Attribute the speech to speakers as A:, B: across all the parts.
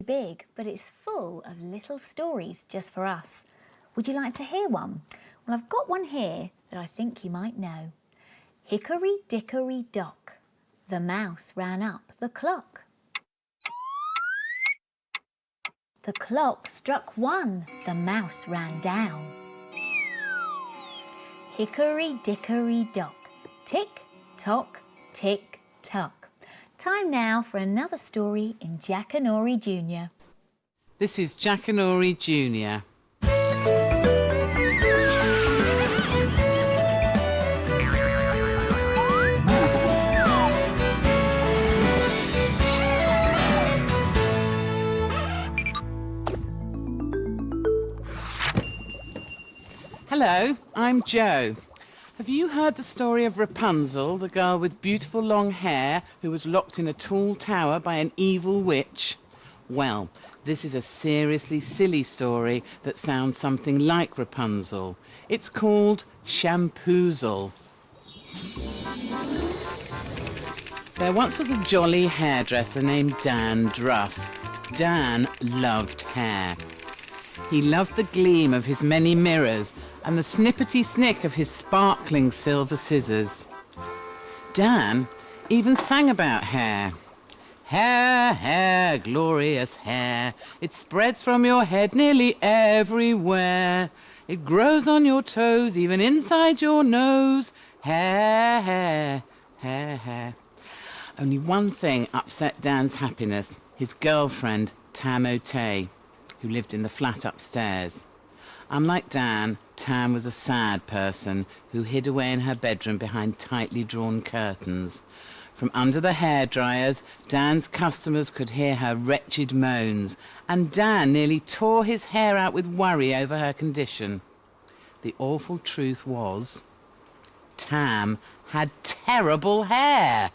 A: big, but it's full of little stories just for us. Would you like to hear one? Well, I've got one here that I think you might know. Hickory dickory dock, the mouse ran up the clock. The clock struck 1, the mouse ran down. Hickory dickory dock, tick tock, tick tock. Time now for another story in Jackanory Jr.
B: This is Jackanory Jr. Hello, I'm Joe. Have you heard the story of Rapunzel, the girl with beautiful long hair who was locked in a tall tower by an evil witch? Well, this is a seriously silly story that sounds something like Rapunzel. It's called Shampoozel. There once was a jolly hairdresser named Dan Druff. Dan loved hair. He loved the gleam of his many mirrors and the snippety snick of his sparkling silver scissors. Dan even sang about hair. Hair, hair, glorious hair, it spreads from your head nearly everywhere. It grows on your toes, even inside your nose. Hair, hair, hair, hair. Only one thing upset Dan's happiness, his girlfriend, Tam O'Tay, who lived in the flat upstairs. Unlike Dan, Tam was a sad person who hid away in her bedroom behind tightly drawn curtains. From under the hairdryers, Dan's customers could hear her wretched moans, and Dan nearly tore his hair out with worry over her condition. The awful truth was, Tam had terrible hair.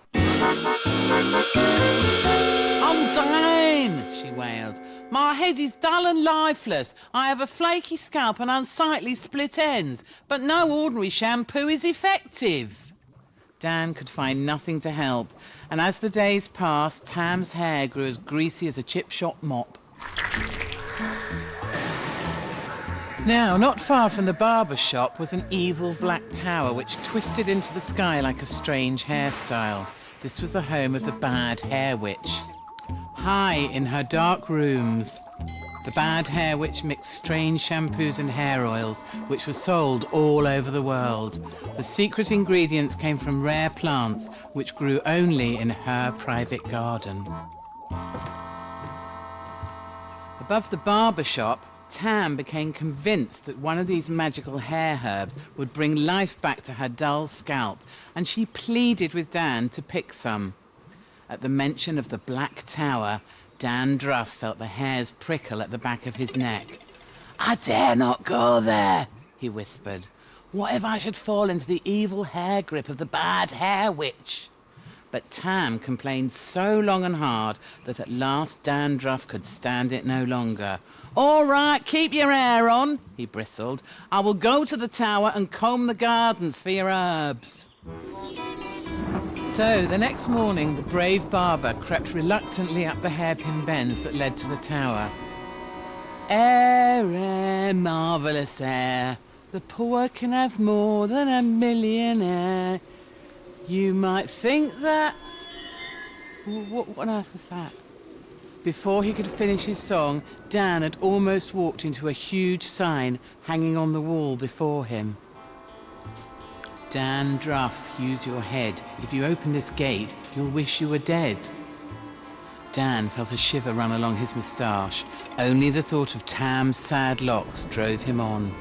B: "I'm dying," she wailed. "My head is dull and lifeless. I have a flaky scalp and unsightly split ends, but no ordinary shampoo is effective." Dan could find nothing to help, and as the days passed, Tam's hair grew as greasy as a chip shop mop. Now, not far from the barber shop was an evil black tower which twisted into the sky like a strange hairstyle. This was the home of the bad hair witch. High in her dark rooms, the bad hair witch mixed strange shampoos and hair oils, which were sold all over the world. The secret ingredients came from rare plants, which grew only in her private garden. Above the barber shop, Tam became convinced that one of these magical hair herbs would bring life back to her dull scalp, and she pleaded with Dan to pick some. At the mention of the Black Tower, Dan Druff felt the hairs prickle at the back of his neck. "I dare not go there," he whispered. "What if I should fall into the evil hair grip of the bad hair witch?" But Tam complained so long and hard that at last Dan Druff could stand it no longer. "All right, keep your hair on," he bristled. "I will go to the tower and comb the gardens for your herbs." So, the next morning, the brave barber crept reluctantly up the hairpin bends that led to the tower. Air, marvellous air, the poor can have more than a millionaire. You might think that... What on earth was that? Before he could finish his song, Dan had almost walked into a huge sign hanging on the wall before him. Dan Druff, use your head. If you open this gate, you'll wish you were dead. Dan felt a shiver run along his moustache. Only the thought of Tam's sad locks drove him on.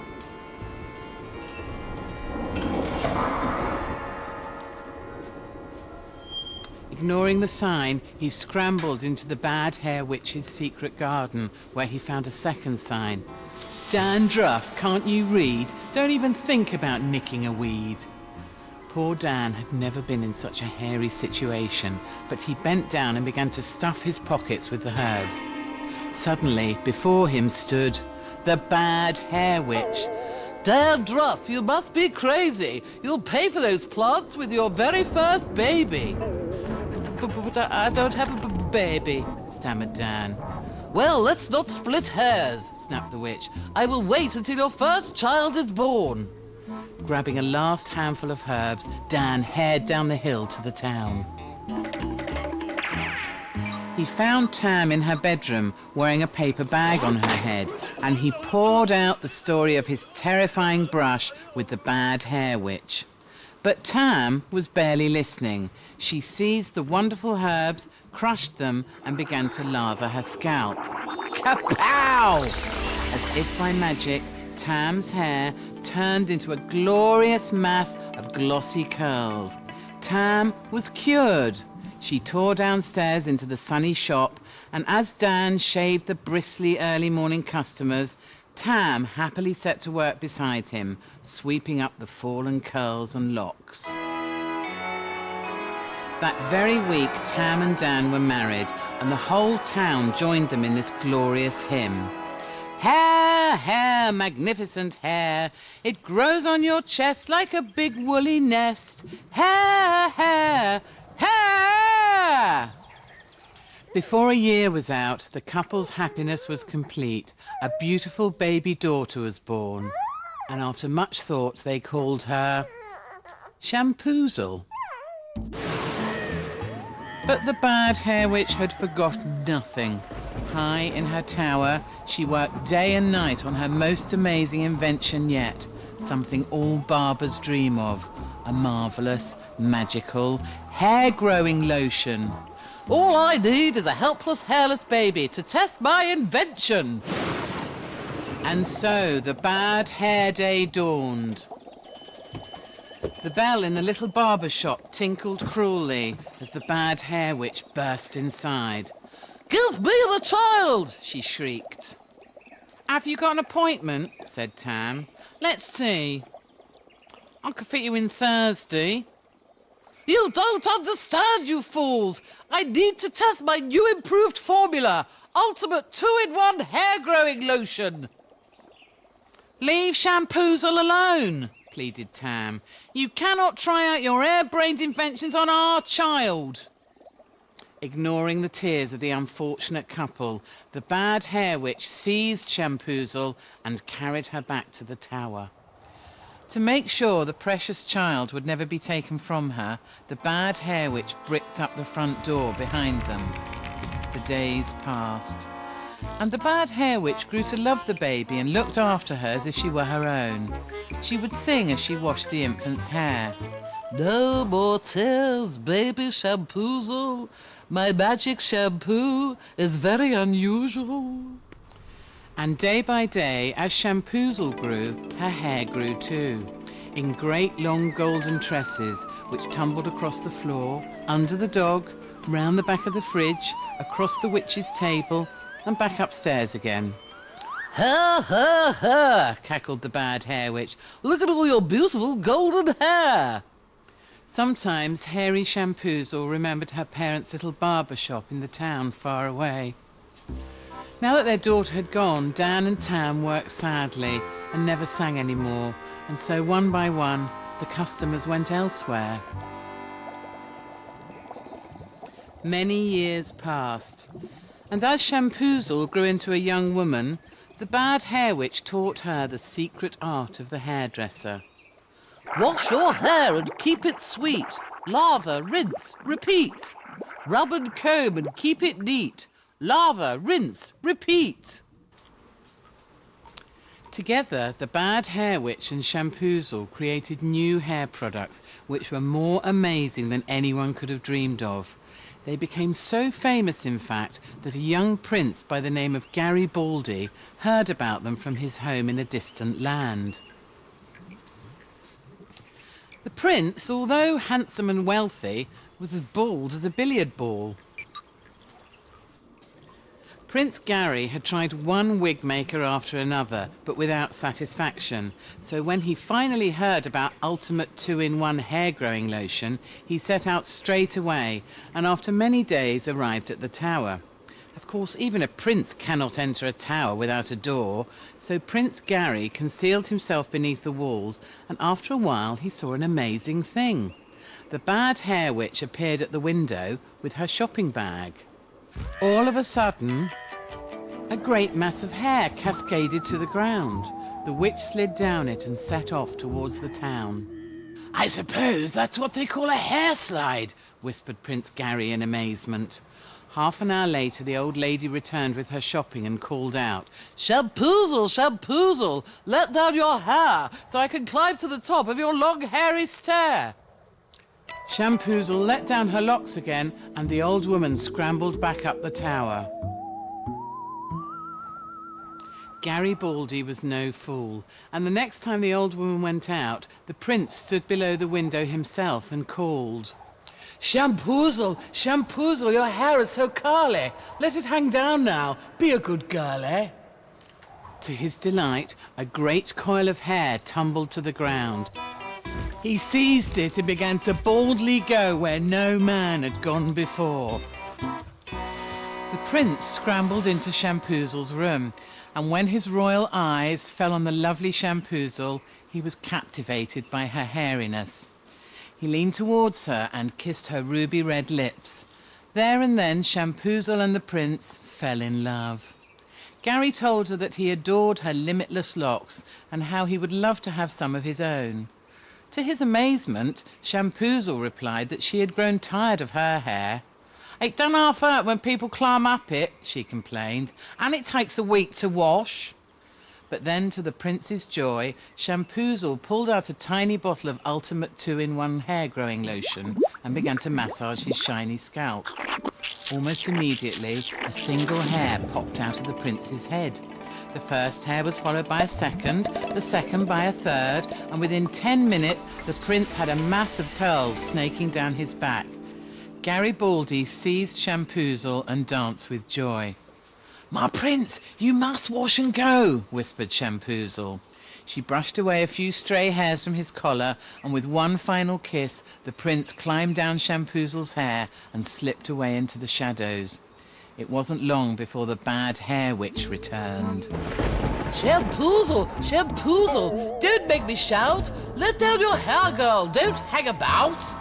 B: Ignoring the sign, he scrambled into the bad hair witch's secret garden, where he found a second sign. Dan Druff, can't you read? Don't even think about nicking a weed. Poor Dan had never been in such a hairy situation, but he bent down and began to stuff his pockets with the herbs. Suddenly, before him stood the bad hair witch. "Dan Druff, you must be crazy. You'll pay for those plants with your very first baby." But I don't have a baby," stammered Dan. Well, let's not split hairs, snapped the witch. I will wait until your first child is born. Grabbing a last handful of herbs, Dan haired down the hill to the town. He found Tam in her bedroom, wearing a paper bag on her head, and he poured out the story of his terrifying brush with the bad hair witch. But Tam was barely listening. She seized the wonderful herbs, crushed them, and began to lather her scalp. Kapow! As if by magic, Tam's hair turned into a glorious mass of glossy curls. Tam was cured. She tore downstairs into the sunny shop, and as Dan shaved the bristly early morning customers, Tam happily set to work beside him, sweeping up the fallen curls and locks. That very week, Tam and Dan were married, and the whole town joined them in this glorious hymn. Hair, hair, magnificent hair, it grows on your chest like a big woolly nest. Hair, hair, hair! Before a year was out, the couple's happiness was complete. A beautiful baby daughter was born. And after much thought, they called her Shampoozel. But the bad hair witch had forgotten nothing. High in her tower, she worked day and night on her most amazing invention yet. Something all barbers dream of. A marvellous, magical, hair-growing lotion. All I need is a helpless, hairless baby to test my invention. And so the bad hair day dawned. The bell in the little barber shop tinkled cruelly as the bad hair witch burst inside. Give me the child, she shrieked. Have you got an appointment? Said Tam. Let's see. I could fit you in Thursday. You don't understand, you fools. I need to test my new improved formula. Ultimate 2-in-1 hair-growing lotion. Leave Shampoozel alone, pleaded Tam. You cannot try out your hair-brained inventions on our child. Ignoring the tears of the unfortunate couple, the bad hair witch seized Shampoozel and carried her back to the tower. To make sure the precious child would never be taken from her, the bad hair witch bricked up the front door behind them. The days passed, and the bad hair witch grew to love the baby and looked after her as if she were her own. She would sing as she washed the infant's hair. No more tears, baby Shampoozel. My magic shampoo is very unusual. And day by day, as Shampoozel grew, her hair grew too, in great long golden tresses which tumbled across the floor, under the dog, round the back of the fridge, across the witch's table, and back upstairs again. Ha, ha, ha, cackled the bad hair witch. Look at all your beautiful golden hair. Sometimes hairy Shampoozel remembered her parents' little barber shop in the town far away. Now that their daughter had gone, Dan and Tam worked sadly and never sang any more, and so one by one, the customers went elsewhere. Many years passed, and as Shampoozel grew into a young woman, the bad hair witch taught her the secret art of the hairdresser. Wash your hair and keep it sweet. Lather, rinse, repeat. Rub and comb and keep it neat. Lather, rinse, repeat. Together, the bad hair witch and Shampoozel created new hair products which were more amazing than anyone could have dreamed of. They became so famous, in fact, that a young prince by the name of Garibaldi heard about them from his home in a distant land. The prince, although handsome and wealthy, was as bald as a billiard ball. Prince Gary had tried one wig maker after another, but without satisfaction. So when he finally heard about Ultimate 2-in-1 hair-growing lotion, he set out straight away, and after many days arrived at the tower. Of course, even a prince cannot enter a tower without a door, so Prince Gary concealed himself beneath the walls, and after a while he saw an amazing thing. The bad hair witch appeared at the window with her shopping bag. All of a sudden, A great mass of hair cascaded to the ground. The witch slid down it and set off towards the town. "I suppose that's what they call a hair slide," whispered Prince Gary in amazement. Half an hour later, the old lady returned with her shopping and called out, "Shampoozel, Shampoozel, let down your hair so I can climb to the top of your long hairy stair." Shampoozel let down her locks again, and the old woman scrambled back up the tower. Garibaldi was no fool, and the next time the old woman went out, the prince stood below the window himself and called, "Shampoozel, Shampoozel, your hair is so curly. Let it hang down now. Be a good girlie." To his delight, a great coil of hair tumbled to the ground. He seized it and began to boldly go where no man had gone before. The prince scrambled into Shampoozel's room, and when his royal eyes fell on the lovely Shampoozel, he was captivated by her hairiness. He leaned towards her and kissed her ruby-red lips. There and then, Shampoozel and the prince fell in love. Gary told her that he adored her limitless locks and how he would love to have some of his own. To his amazement, Shampoozel replied that she had grown tired of her hair. "It don't half hurt when people climb up it," she complained, "and it takes a week to wash." But then, to the prince's joy, Shampoozel pulled out a tiny bottle of ultimate 2-in-1 hair-growing lotion and began to massage his shiny scalp. Almost immediately, a single hair popped out of the prince's head. The first hair was followed by a second, the second by a third, and within 10 minutes, the prince had a mass of curls snaking down his back. Garibaldi seized Shampoozel and danced with joy. "My prince, you must wash and go," whispered Shampoozel. She brushed away a few stray hairs from his collar, and with one final kiss, the prince climbed down Shampoozel's hair and slipped away into the shadows. It wasn't long before the bad hair witch returned. "Shampoozel, Shampoozel, don't make me shout. Let down your hair, girl. Don't hang about."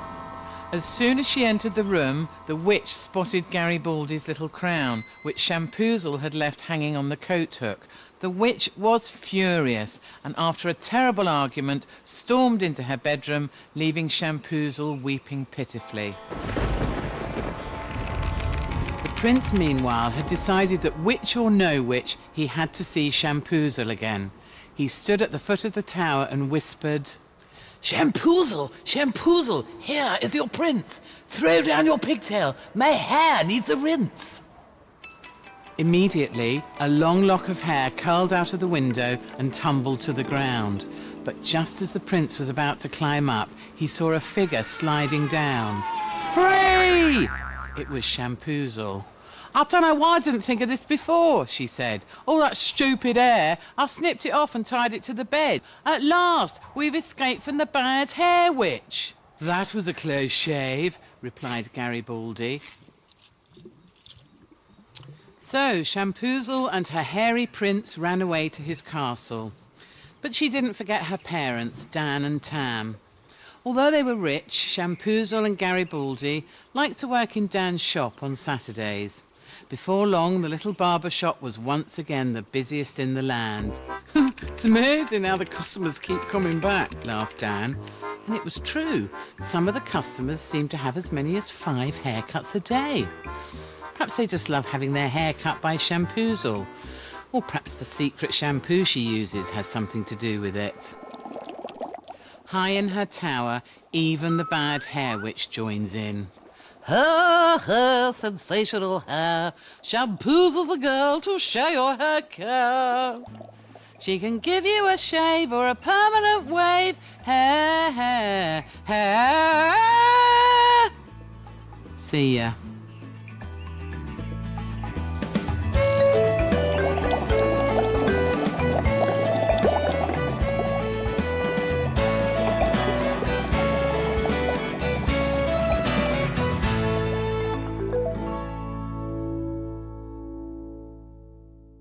B: As soon as she entered the room, the witch spotted Garibaldi's little crown, which Shampoozel had left hanging on the coat hook. The witch was furious, and after a terrible argument, stormed into her bedroom, leaving Shampoozel weeping pitifully. The prince, meanwhile, had decided that witch or no witch, he had to see Shampoozel again. He stood at the foot of the tower and whispered, "Shampoozel, Shampoozel, here is your prince. Throw down your pigtail. My hair needs a rinse." Immediately, a long lock of hair curled out of the window and tumbled to the ground. But just as the prince was about to climb up, he saw a figure sliding down. "Free!" It was Shampoozel. "I don't know why I didn't think of this before," she said. "All that stupid hair, I snipped it off and tied it to the bed. At last, we've escaped from the bad hair witch." "That was a close shave," replied Garibaldi. So Shampoozel and her hairy prince ran away to his castle. But she didn't forget her parents, Dan and Tam. Although they were rich, Shampoozel and Garibaldi liked to work in Dan's shop on Saturdays. Before long, the little barber shop was once again the busiest in the land. "It's amazing how the customers keep coming back," laughed Dan. And it was true. Some of the customers seemed to have as many as 5 haircuts a day. Perhaps they just love having their hair cut by Shampoozel. Or perhaps the secret shampoo she uses has something to do with it. High in her tower, even the bad hair witch joins in. "Her hair, sensational hair. Shampoozel's the girl to share your hair care. She can give you a shave or a permanent wave. Hair, hair, hair." See ya.